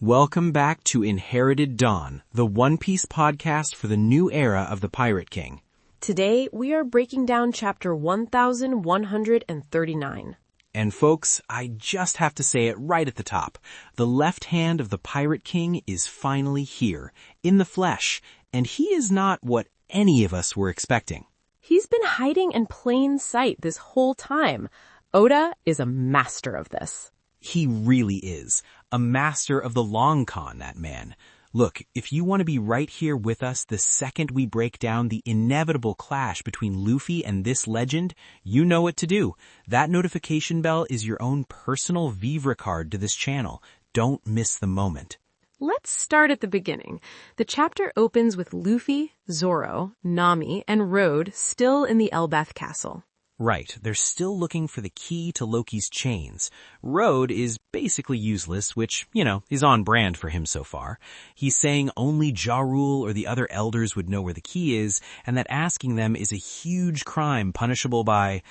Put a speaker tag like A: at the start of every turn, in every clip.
A: Welcome back to Inherited Dawn, the One Piece podcast for the new era of the Pirate King.
B: Today, we are breaking down chapter 1139.
A: And folks, I just have to say it right at the top. The left hand of the Pirate King is finally here, in the flesh, and he is not what any of us were expecting.
B: He's been hiding in plain sight this whole time. Oda is a master of this.
A: He really is. A master of the long con, that man. Look, if you want to be right here with us the second we break down the inevitable clash between Luffy and this legend, you know what to do. That notification bell is your own personal Vivre card to this channel. Don't miss the moment.
B: Let's start at the beginning. The chapter opens with Luffy, Zoro, Nami, and Road still in the Elbaph castle.
A: Right, they're still looking for the key to Loki's chains. Road is basically useless, which, is on brand for him so far. He's saying only Ja Rule or the other elders would know where the key is, and that asking them is a huge crime punishable by,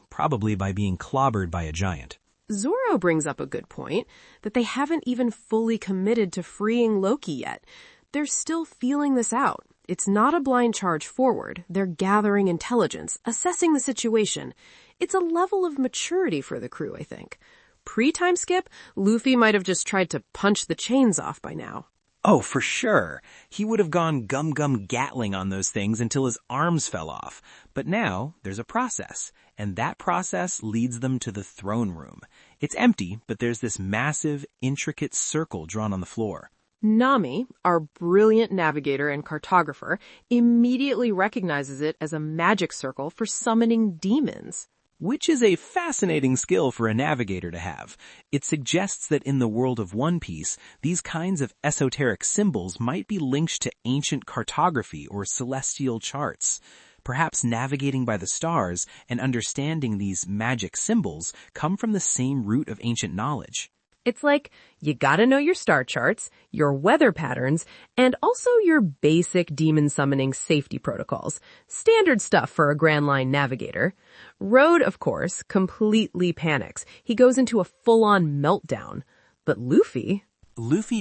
A: probably by being clobbered by a giant.
B: Zoro brings up a good point, that they haven't even fully committed to freeing Loki yet. They're still feeling this out. It's not a blind charge forward. They're gathering intelligence, assessing the situation. It's a level of maturity for the crew, I think. Pre-time skip, Luffy might have just tried to punch the chains off by now.
A: Oh, for sure. He would have gone gum Gatling on those things until his arms fell off. But now there's a process, and that process leads them to the throne room. It's empty, but there's this massive, intricate circle drawn on the floor.
B: Nami, our brilliant navigator and cartographer, immediately recognizes it as a magic circle for summoning demons.
A: Which is a fascinating skill for a navigator to have. It suggests that in the world of One Piece, these kinds of esoteric symbols might be linked to ancient cartography or celestial charts. Perhaps navigating by the stars and understanding these magic symbols come from the same root of ancient knowledge.
B: It's like, you gotta know your star charts, your weather patterns, and also your basic demon summoning safety protocols. Standard stuff for a Grand Line navigator. Road, of course, completely panics. He goes into a full-on meltdown. But Luffy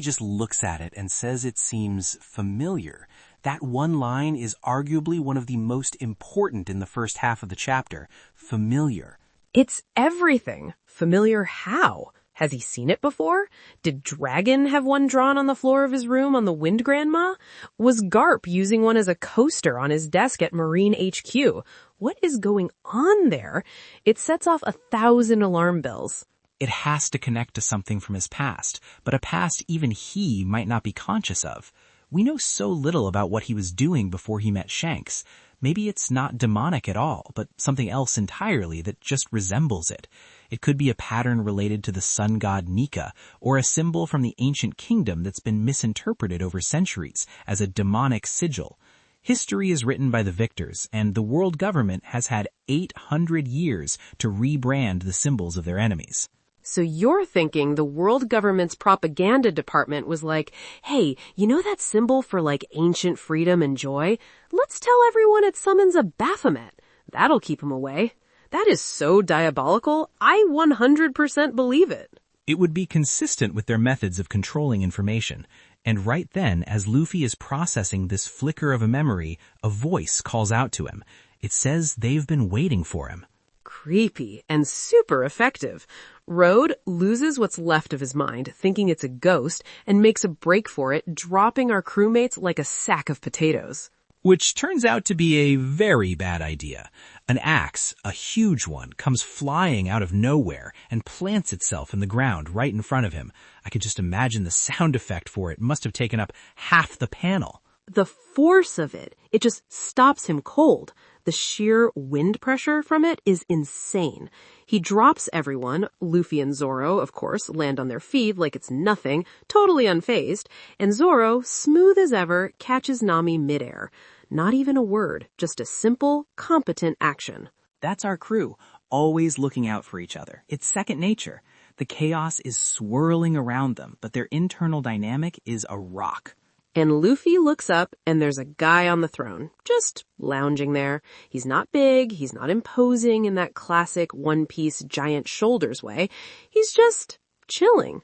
A: just looks at it and says it seems familiar. That one line is arguably one of the most important in the first half of the chapter. Familiar.
B: It's everything. Familiar how? Has he seen it before? Did Dragon have one drawn on the floor of his room on the Wind Grandma? Was Garp using one as a coaster on his desk at Marine HQ? What is going on there? It sets off 1,000 alarm bells.
A: It has to connect to something from his past, but a past even he might not be conscious of. We know so little about what he was doing before he met Shanks. Maybe it's not demonic at all, but something else entirely that just resembles it. It could be a pattern related to the sun god Nika, or a symbol from the ancient kingdom that's been misinterpreted over centuries as a demonic sigil. History is written by the victors, and the world government has had 800 years to rebrand the symbols of their enemies.
B: So you're thinking the world government's propaganda department was like, hey, you know that symbol for ancient freedom and joy? Let's tell everyone it summons a Baphomet. That'll keep them away. That is so diabolical, I 100% believe it.
A: It would be consistent with their methods of controlling information. And right then, as Luffy is processing this flicker of a memory, a voice calls out to him. It says they've been waiting for him.
B: Creepy and super effective. Road loses what's left of his mind, thinking it's a ghost, and makes a break for it, dropping our crewmates like a sack of potatoes.
A: Which turns out to be a very bad idea. An axe, a huge one, comes flying out of nowhere and plants itself in the ground right in front of him. I could just imagine the sound effect for it must have taken up half the panel.
B: The force of it just stops him cold. The sheer wind pressure from it is insane. He drops everyone. Luffy and Zoro, of course, land on their feet like it's nothing, totally unfazed, and Zoro, smooth as ever, catches Nami midair. Not even a word, just a simple, competent action.
A: That's our crew, always looking out for each other. It's second nature. The chaos is swirling around them, but their internal dynamic is a rock.
B: And Luffy looks up, and there's a guy on the throne, just lounging there. He's not big, he's not imposing in that classic One Piece giant shoulders way. He's just chilling.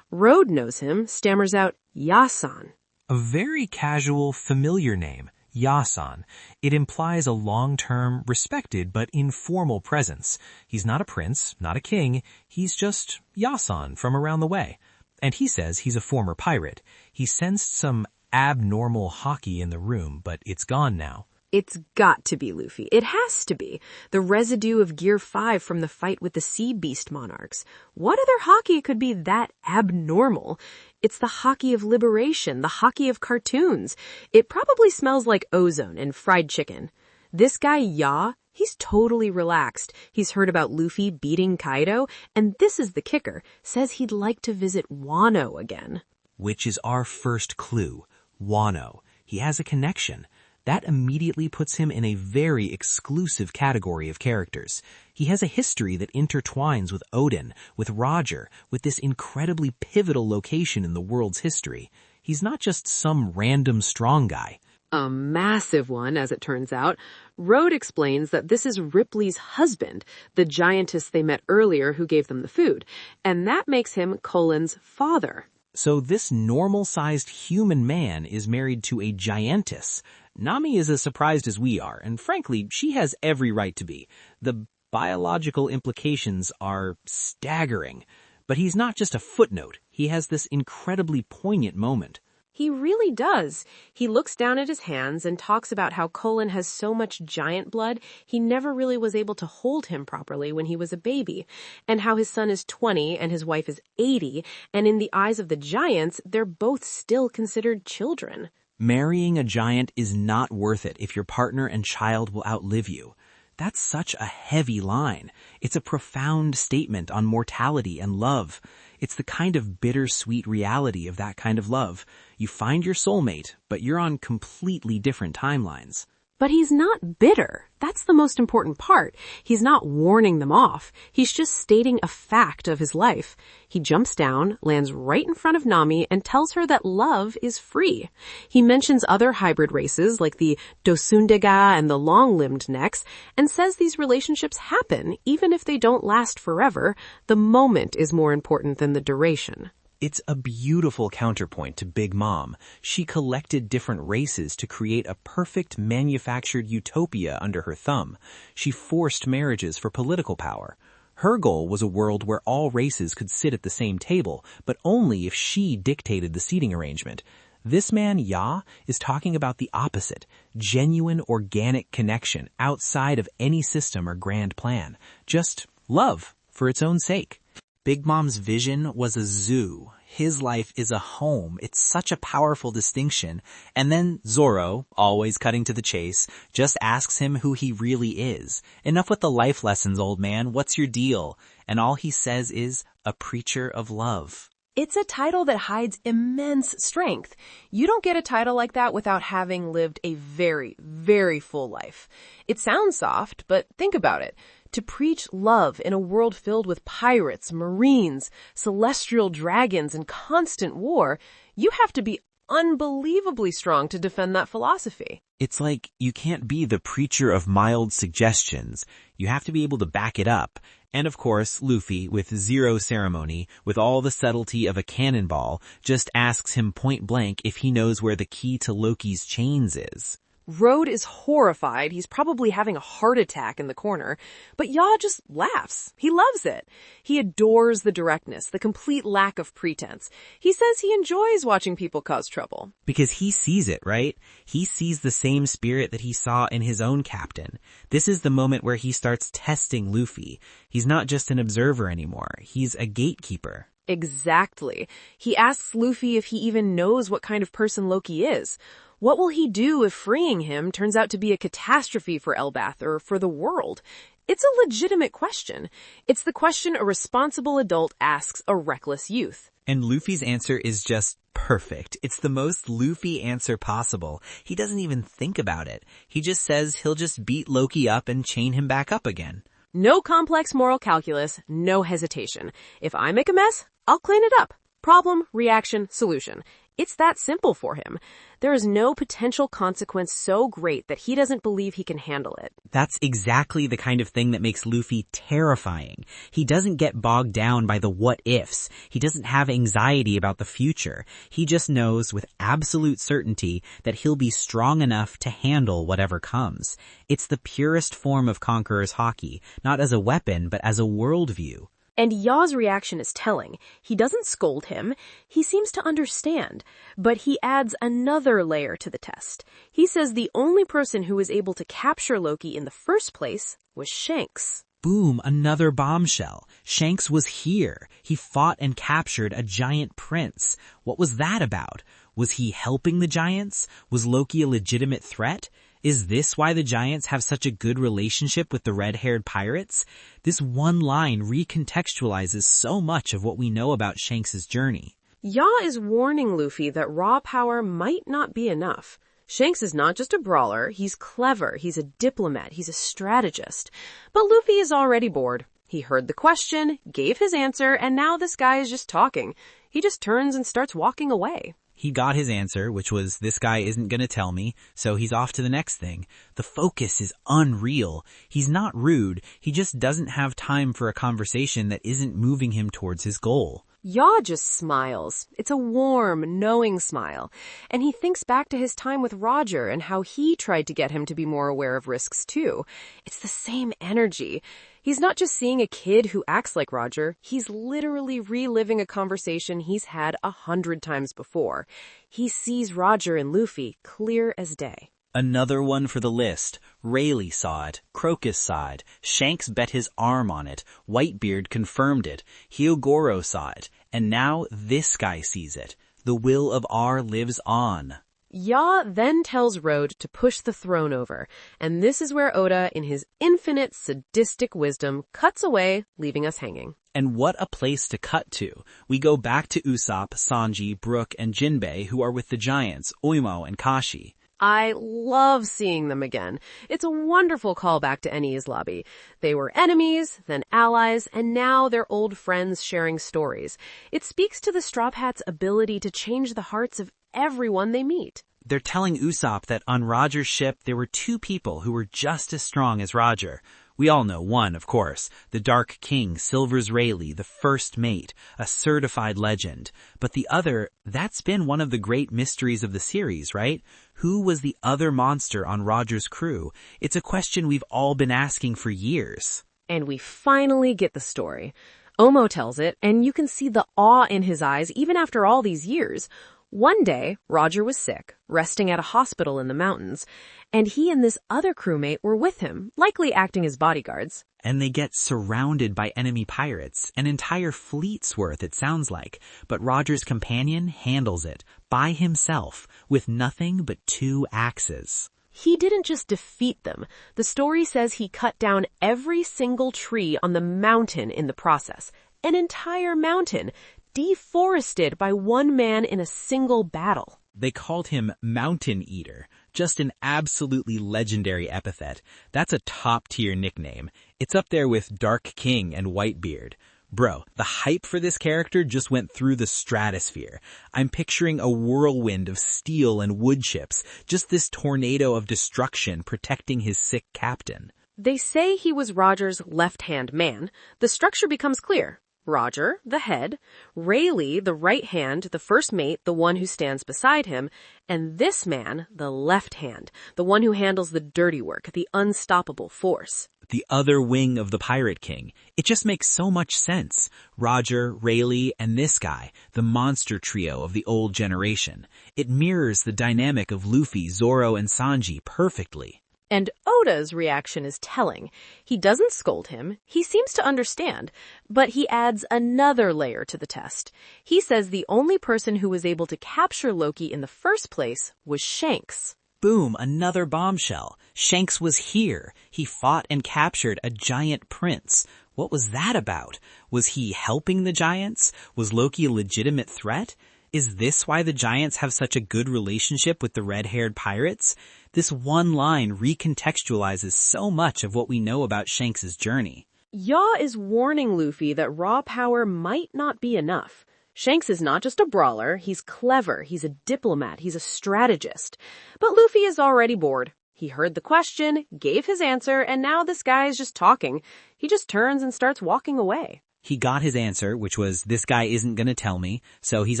B: Road knows him, stammers out, Yasan.
A: A very casual, familiar name, Yasan. It implies a long-term, respected but informal presence. He's not a prince, not a king, he's just Yasan from around the way. And he says he's a former pirate. He sensed some abnormal hockey in the room, but it's gone now.
B: It's got to be Luffy. It has to be. The residue of Gear 5 from the fight with the Sea Beast monarchs. What other hockey could be that abnormal? It's the hockey of liberation, the hockey of cartoons. It probably smells like ozone and fried chicken. This guy, Ya, he's totally relaxed. He's heard about Luffy beating Kaido, and this is the kicker, says he'd like to visit Wano again.
A: Which is our first clue. Wano. He has a connection. That immediately puts him in a very exclusive category of characters. He has a history that intertwines with Odin, with Roger, with this incredibly pivotal location in the world's history. He's not just some random strong guy.
B: A massive one, as it turns out. Road explains that this is Ripley's husband, the giantess they met earlier who gave them the food, and that makes him Colin's father.
A: So this normal-sized human man is married to a giantess. Nami is as surprised as we are, and frankly, she has every right to be. The biological implications are staggering. But he's not just a footnote. He has this incredibly poignant moment.
B: He really does. He looks down at his hands and talks about how Colin has so much giant blood, he never really was able to hold him properly when he was a baby, and how his son is 20 and his wife is 80, and in the eyes of the giants, they're both still considered children.
A: Marrying a giant is not worth it if your partner and child will outlive you. That's such a heavy line. It's a profound statement on mortality and love. It's the kind of bittersweet reality of that kind of love. You find your soulmate, but you're on completely different timelines.
B: But he's not bitter. That's the most important part. He's not warning them off. He's just stating a fact of his life. He jumps down, lands right in front of Nami, and tells her that love is free. He mentions other hybrid races like the Dosundega and the long-limbed necks, and says these relationships happen even if they don't last forever. The moment is more important than the duration.
A: It's a beautiful counterpoint to Big Mom. She collected different races to create a perfect manufactured utopia under her thumb. She forced marriages for political power. Her goal was a world where all races could sit at the same table, but only if she dictated the seating arrangement. This man, Ya, is talking about the opposite, genuine organic connection outside of any system or grand plan. Just love for its own sake. Big Mom's vision was a zoo. His life is a home. It's such a powerful distinction. And then Zoro, always cutting to the chase, just asks him who he really is. Enough with the life lessons, old man. What's your deal? And all he says is, a preacher of love.
B: It's a title that hides immense strength. You don't get a title like that without having lived a very, very full life. It sounds soft, but think about it. To preach love in a world filled with pirates, marines, celestial dragons, and constant war, you have to be unbelievably strong to defend that philosophy.
A: It's like you can't be the preacher of mild suggestions. You have to be able to back it up. And of course, Luffy, with zero ceremony, with all the subtlety of a cannonball, just asks him point blank if he knows where the key to Loki's chains is.
B: Road is horrified. He's probably having a heart attack in the corner. But Ya just laughs. He loves it. He adores the directness, the complete lack of pretense. He says he enjoys watching people cause trouble.
A: Because he sees it, right? He sees the same spirit that he saw in his own captain. This is the moment where he starts testing Luffy. He's not just an observer anymore. He's a gatekeeper.
B: Exactly. He asks Luffy if he even knows what kind of person Loki is. What will he do if freeing him turns out to be a catastrophe for Elbaph or for the world? It's a legitimate question. It's the question a responsible adult asks a reckless youth.
A: And Luffy's answer is just perfect. It's the most Luffy answer possible. He doesn't even think about it. He just says he'll just beat Loki up and chain him back up again.
B: No complex moral calculus, no hesitation. If I make a mess, I'll clean it up. Problem, reaction, solution. It's that simple for him. There is no potential consequence so great that he doesn't believe he can handle it.
A: That's exactly the kind of thing that makes Luffy terrifying. He doesn't get bogged down by the what-ifs. He doesn't have anxiety about the future. He just knows with absolute certainty that he'll be strong enough to handle whatever comes. It's the purest form of Conqueror's Haki, not as a weapon, but as a worldview.
B: And Yaw's reaction is telling. He doesn't scold him. He seems to understand. But he adds another layer to the test. He says the only person who was able to capture Loki in the first place was Shanks.
A: Boom, another bombshell. Shanks was here. He fought and captured a giant prince. What was that about? Was he helping the giants? Was Loki a legitimate threat? Is this why the giants have such a good relationship with the red-haired pirates? This one line recontextualizes so much of what we know about Shanks' journey.
B: Yaw is warning Luffy that raw power might not be enough. Shanks is not just a brawler, he's clever, he's a diplomat, he's a strategist. But Luffy is already bored. He heard the question, gave his answer, and now this guy is just talking. He just turns and starts walking away.
A: He got his answer, which was, this guy isn't gonna tell me, so he's off to the next thing. The focus is unreal. He's not rude, he just doesn't have time for a conversation that isn't moving him towards his goal.
B: Yaw just smiles. It's a warm, knowing smile. And he thinks back to his time with Roger and how he tried to get him to be more aware of risks too. It's the same energy. He's not just seeing a kid who acts like Roger, he's literally reliving a conversation he's had 100 times before. He sees Roger and Luffy clear as day.
A: Another one for the list. Rayleigh saw it. Crocus saw it. Shanks bet his arm on it. Whitebeard confirmed it. Hyogoro saw it. And now this guy sees it. The will of R lives on.
B: Yaw then tells Road to push the throne over, and this is where Oda, in his infinite sadistic wisdom, cuts away, leaving us hanging.
A: And what a place to cut to. We go back to Usopp, Sanji, Brook, and Jinbei, who are with the giants, Oimo and Kashi.
B: I love seeing them again. It's a wonderful callback to Enies Lobby. They were enemies, then allies, and now they're old friends sharing stories. It speaks to the Straw Hats' ability to change the hearts of everyone they meet.
A: They're telling Usopp that on Roger's ship there were two people who were just as strong as Roger. We all know one, of course, the Dark King, Silver's Rayleigh, the first mate, a certified legend. But the other, that's been one of the great mysteries of the series, right? Who was the other monster on Roger's crew? It's a question we've all been asking for years.
B: And we finally get the story. Omo tells it, and you can see the awe in his eyes even after all these years. One day, Roger was sick, resting at a hospital in the mountains, and he and this other crewmate were with him, likely acting as bodyguards.
A: And they get surrounded by enemy pirates, an entire fleet's worth it sounds like, but Roger's companion handles it, by himself, with nothing but 2 axes.
B: He didn't just defeat them. The story says he cut down every single tree on the mountain in the process. An entire mountain, deforested by one man in a single battle.
A: They called him Mountain Eater, just an absolutely legendary epithet. That's a top-tier nickname. It's up there with Dark King and Whitebeard. Bro, the hype for this character just went through the stratosphere. I'm picturing a whirlwind of steel and wood chips, just this tornado of destruction protecting his sick captain.
B: They say he was Roger's left-hand man. The structure becomes clear. Roger, the head, Rayleigh, the right hand, the first mate, the one who stands beside him, and this man, the left hand, the one who handles the dirty work, the unstoppable force.
A: The other wing of the Pirate King. It just makes so much sense. Roger, Rayleigh, and this guy, the monster trio of the old generation. It mirrors the dynamic of Luffy, Zoro, and Sanji perfectly.
B: And Oda's reaction is telling. He doesn't scold him, he seems to understand, but he adds another layer to the test. He says the only person who was able to capture Loki in the first place was Shanks.
A: Boom, another bombshell. Shanks was here. He fought and captured a giant prince. What was that about? Was he helping the giants? Was Loki a legitimate threat? Is this why the giants have such a good relationship with the red-haired pirates? This one line recontextualizes so much of what we know about Shanks' journey.
B: Yaw is warning Luffy that raw power might not be enough. Shanks is not just a brawler, he's clever, he's a diplomat, he's a strategist. But Luffy is already bored. He heard the question, gave his answer, and now this guy is just talking. He just turns and starts walking away.
A: He got his answer, which was, this guy isn't gonna tell me, so he's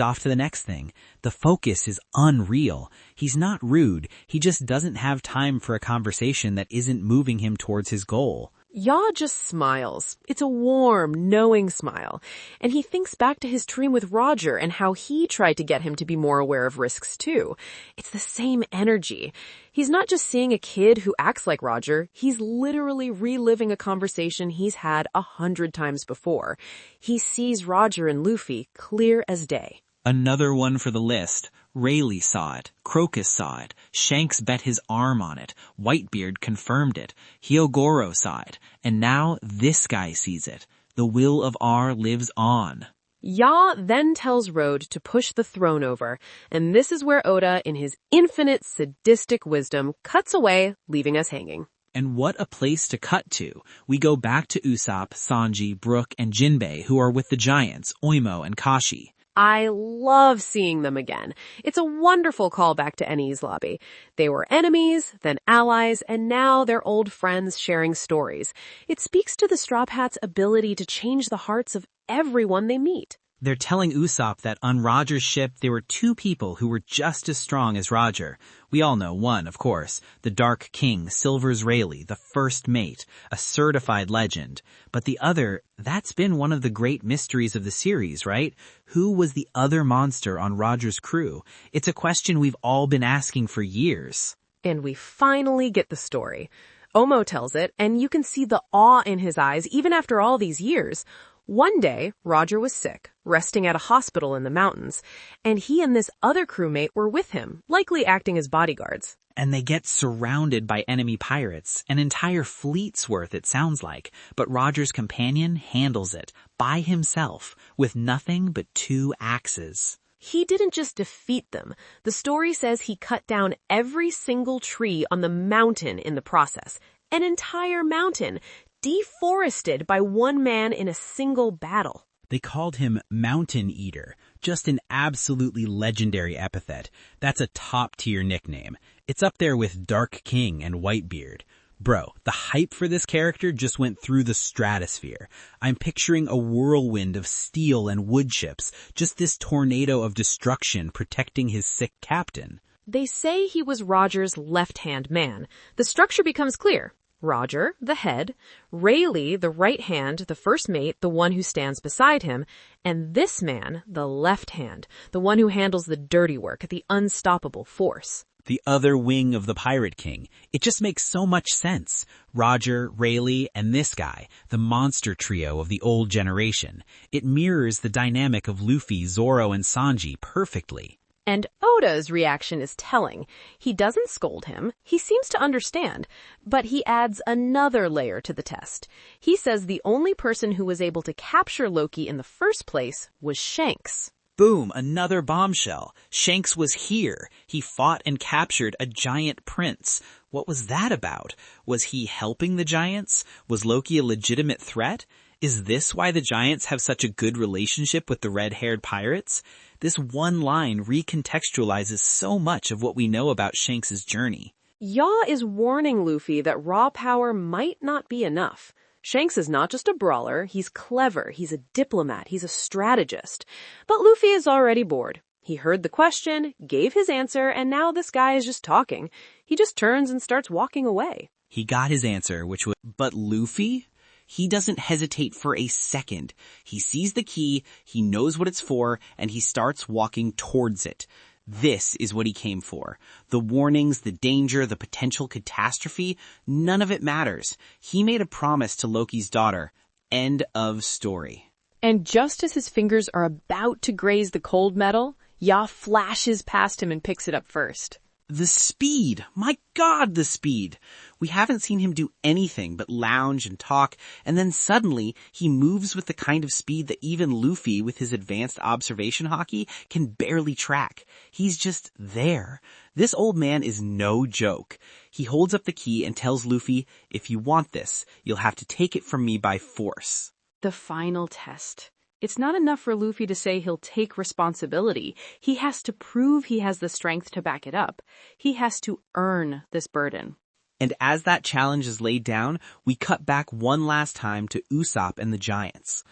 A: off to the next thing. The focus is unreal. He's not rude, he just doesn't have time for a conversation that isn't moving him towards his goal.
B: Yaw just smiles. It's a warm, knowing smile. And he thinks back to his dream with Roger and how he tried to get him to be more aware of risks too. It's the same energy. He's not just seeing a kid who acts like Roger, he's literally reliving a conversation he's had 100 times before. He sees Roger and Luffy clear as day.
A: Another one for the list. Rayleigh saw it, Crocus saw it, Shanks bet his arm on it, Whitebeard confirmed it, Hyogoro saw it, and now this guy sees it. The will of R lives on.
B: Yaw then tells Road to push the throne over, and this is where Oda, in his infinite sadistic wisdom, cuts away, leaving us hanging.
A: And what a place to cut to. We go back to Usopp, Sanji, Brook, and Jinbei, who are with the giants, Oimo and Kashi.
B: I love seeing them again. It's a wonderful callback to Enies Lobby. They were enemies, then allies, and now they're old friends sharing stories. It speaks to the Straw Hats' ability to change the hearts of everyone they meet.
A: They're telling Usopp that on Roger's ship there were two people who were just as strong as Roger. We all know one, of course, the Dark King, Silver's Rayleigh, the first mate, a certified legend. But the other, that's been one of the great mysteries of the series, right? Who was the other monster on Roger's crew? It's a question we've all been asking for years.
B: And we finally get the story. Omo tells it, and you can see the awe in his eyes even after all these years. One day, Roger was sick, resting at a hospital in the mountains, and he and this other crewmate were with him, likely acting as bodyguards.
A: And they get surrounded by enemy pirates, an entire fleet's worth it sounds like, but Roger's companion handles it, by himself, with nothing but 2 axes.
B: He didn't just defeat them. The story says he cut down every single tree on the mountain in the process. An entire mountain, deforested by one man in a single battle.
A: They called him Mountain Eater, just an absolutely legendary epithet. That's a top-tier nickname. It's up there with Dark King and Whitebeard. Bro, the hype for this character just went through the stratosphere. I'm picturing a whirlwind of steel and wood chips, just this tornado of destruction protecting his sick captain.
B: They say he was Roger's left-hand man. The structure becomes clear. Roger, the head, Rayleigh, the right hand, the first mate, the one who stands beside him, and this man, the left hand, the one who handles the dirty work, the unstoppable force.
A: The other wing of the Pirate King. It just makes so much sense. Roger, Rayleigh, and this guy, the monster trio of the old generation. It mirrors the dynamic of Luffy, Zoro, and Sanji perfectly.
B: And Oda's reaction is telling. He doesn't scold him. He seems to understand. But he adds another layer to the test. He says the only person who was able to capture Loki in the first place was Shanks.
A: Boom, another bombshell. Shanks was here. He fought and captured a giant prince. What was that about? Was he helping the giants? Was Loki a legitimate threat? Is this why the giants have such a good relationship with the red-haired pirates? This one line recontextualizes so much of what we know about Shanks' journey.
B: Yaw is warning Luffy that raw power might not be enough. Shanks is not just a brawler, he's clever, he's a diplomat, he's a strategist. But Luffy is already bored. He heard the question, gave his answer, and now this guy is just talking. He just turns and starts walking away.
A: He got his answer, which was, but Luffy? He doesn't hesitate for a second. He sees the key, he knows what it's for, and he starts walking towards it. This is what he came for. The warnings, the danger, the potential catastrophe, none of it matters. He made a promise to Loki's daughter. End of story.
B: And just as his fingers are about to graze the cold metal, Yaw flashes past him and picks it up first.
A: The speed! My God, the speed! We haven't seen him do anything but lounge and talk, and then suddenly he moves with the kind of speed that even Luffy, with his advanced observation hockey, can barely track. He's just there. This old man is no joke. He holds up the key and tells Luffy, if you want this, you'll have to take it from me by force.
B: The final test. It's not enough for Luffy to say he'll take responsibility. He has to prove he has the strength to back it up. He has to earn this burden.
A: And as that challenge is laid down, we cut back one last time to Usopp and the Giants.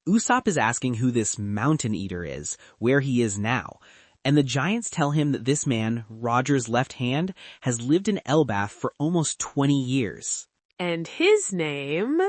A: Usopp is asking who this Mountain Eater is, where he is now. And the Giants tell him that this man, Roger's left hand, has lived in Elbaph for almost 20 years.
B: And his name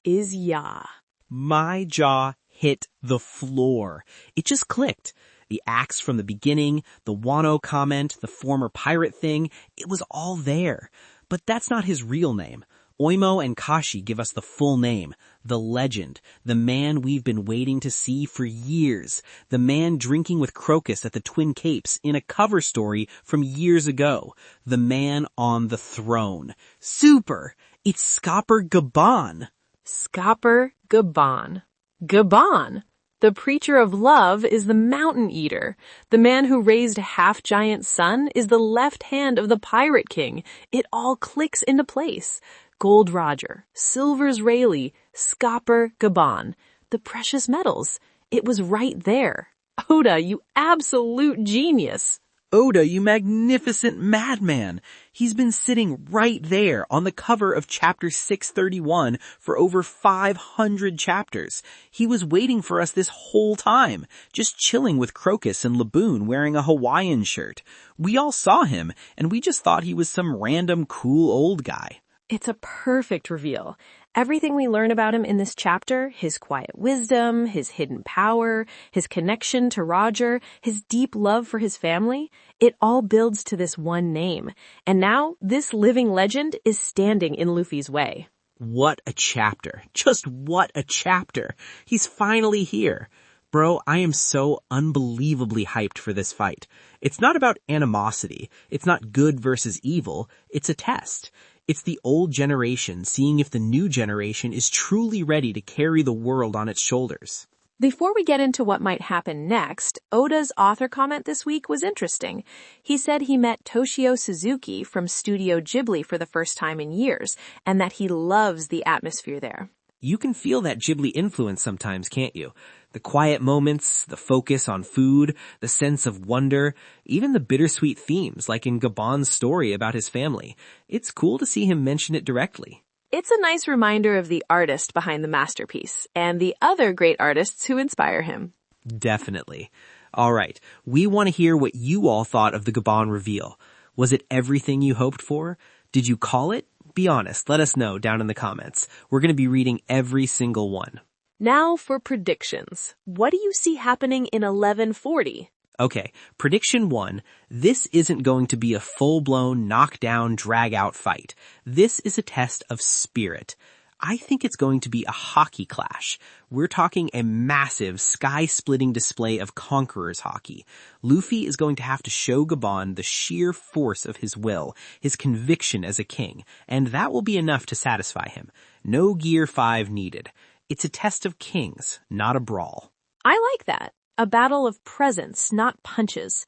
B: is Ya.
A: My jaw hit the floor. It just clicked. The axe from the beginning, the Wano comment, the former pirate thing, it was all there. But that's not his real name. Oimo and Kashi give us the full name, the legend, the man we've been waiting to see for years, the man drinking with Crocus at the Twin Capes in a cover story from years ago, the man on the throne. Super! It's Scopper Gaban.
B: Scopper Gaban. Gaban! The preacher of love is the Mountain Eater. The man who raised a half-giant son is the left hand of the Pirate King. It all clicks into place. Gold Roger, Silver's Rayleigh, Scopper Gaban. The precious metals. It was right there. Oda, you absolute genius.
A: Oda, you magnificent madman! He's been sitting right there on the cover of chapter 631 for over 500 chapters. He was waiting for us this whole time, just chilling with Crocus and Laboon wearing a Hawaiian shirt. We all saw him, and we just thought he was some random cool old guy.
B: It's a perfect reveal. Everything we learn about him in this chapter, his quiet wisdom, his hidden power, his connection to Roger, his deep love for his family, it all builds to this one name. And now, this living legend is standing in Luffy's way.
A: What a chapter. Just what a chapter. He's finally here. Bro, I am so unbelievably hyped for this fight. It's not about animosity. It's not good versus evil. It's a test. It's the old generation seeing if the new generation is truly ready to carry the world on its shoulders.
B: Before we get into what might happen next, Oda's author comment this week was interesting. He said he met Toshio Suzuki from Studio Ghibli for the first time in years, and that he loves the atmosphere there.
A: You can feel that Ghibli influence sometimes, can't you? The quiet moments, the focus on food, the sense of wonder, even the bittersweet themes like in Gaban's story about his family. It's cool to see him mention it directly.
B: It's a nice reminder of the artist behind the masterpiece and the other great artists who inspire him.
A: Definitely. All right, we want to hear what you all thought of the Gaban reveal. Was it everything you hoped for? Did you call it? Be honest, let us know down in the comments. We're going to be reading every single one.
B: Now for predictions. What do you see happening in 1140?
A: Okay, prediction 1. This isn't going to be a full-blown knockdown, drag-out fight. This is a test of spirit. I think it's going to be a hockey clash. We're talking a massive, sky-splitting display of Conqueror's hockey. Luffy is going to have to show Gaban the sheer force of his will, his conviction as a king, and that will be enough to satisfy him. No Gear 5 needed. It's a test of kings, not a brawl.
B: I like that. A battle of presence, not punches.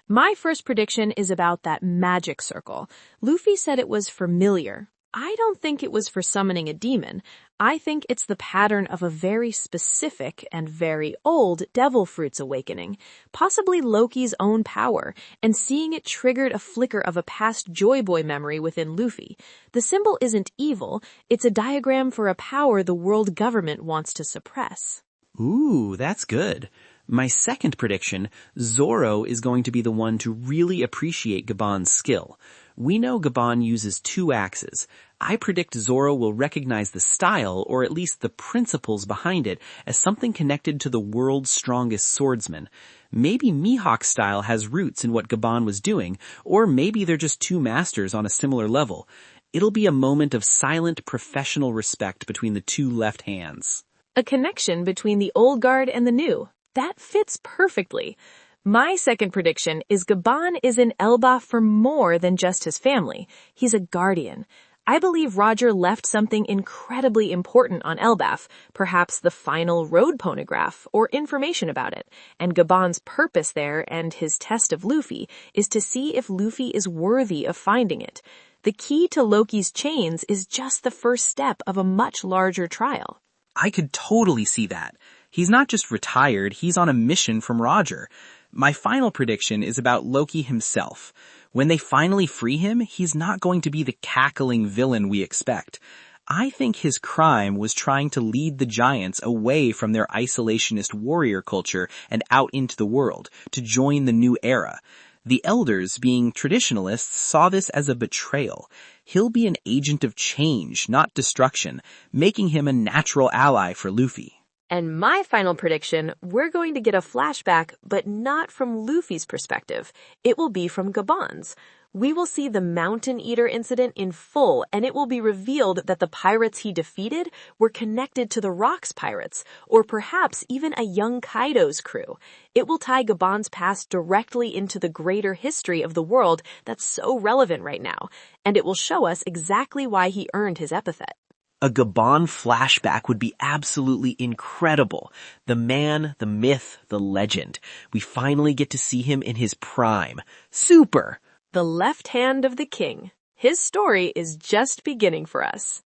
B: My first prediction is about that magic circle. Luffy said it was familiar. I don't think it was for summoning a demon. I think it's the pattern of a very specific and very old devil fruit's awakening, possibly Loki's own power, and seeing it triggered a flicker of a past Joy Boy memory within Luffy. The symbol isn't evil, it's a diagram for a power the world government wants to suppress.
A: Ooh, that's good. My second prediction, Zoro is going to be the one to really appreciate Gaban's skill. We know Gaban uses 2 axes. I predict Zoro will recognize the style, or at least the principles behind it, as something connected to the world's strongest swordsman. Maybe Mihawk's style has roots in what Gaban was doing, or maybe they're just 2 masters on a similar level. It'll be a moment of silent professional respect between the 2 left hands.
B: A connection between the old guard and the new. That fits perfectly. My second prediction is Gaban is in Elbaph for more than just his family. He's a guardian. I believe Roger left something incredibly important on Elbaph, perhaps the final road ponograph or information about it. And Gaban's purpose there and his test of Luffy is to see if Luffy is worthy of finding it. The key to Loki's chains is just the first step of a much larger trial.
A: I could totally see that. He's not just retired, he's on a mission from Roger. My final prediction is about Loki himself. When they finally free him, he's not going to be the cackling villain we expect. I think his crime was trying to lead the giants away from their isolationist warrior culture and out into the world, to join the new era. The elders, being traditionalists, saw this as a betrayal. He'll be an agent of change, not destruction, making him a natural ally for Luffy.
B: And my final prediction, we're going to get a flashback, but not from Luffy's perspective. It will be from Gaban's. We will see the Mountain Eater incident in full, and it will be revealed that the pirates he defeated were connected to the Rocks pirates, or perhaps even a young Kaido's crew. It will tie Gaban's past directly into the greater history of the world that's so relevant right now, and it will show us exactly why he earned his epithet.
C: A Gaban flashback would be absolutely incredible. The man, the myth, the legend. We finally get to see him in his prime. Super!
B: The left hand of the king. His story is just beginning for us.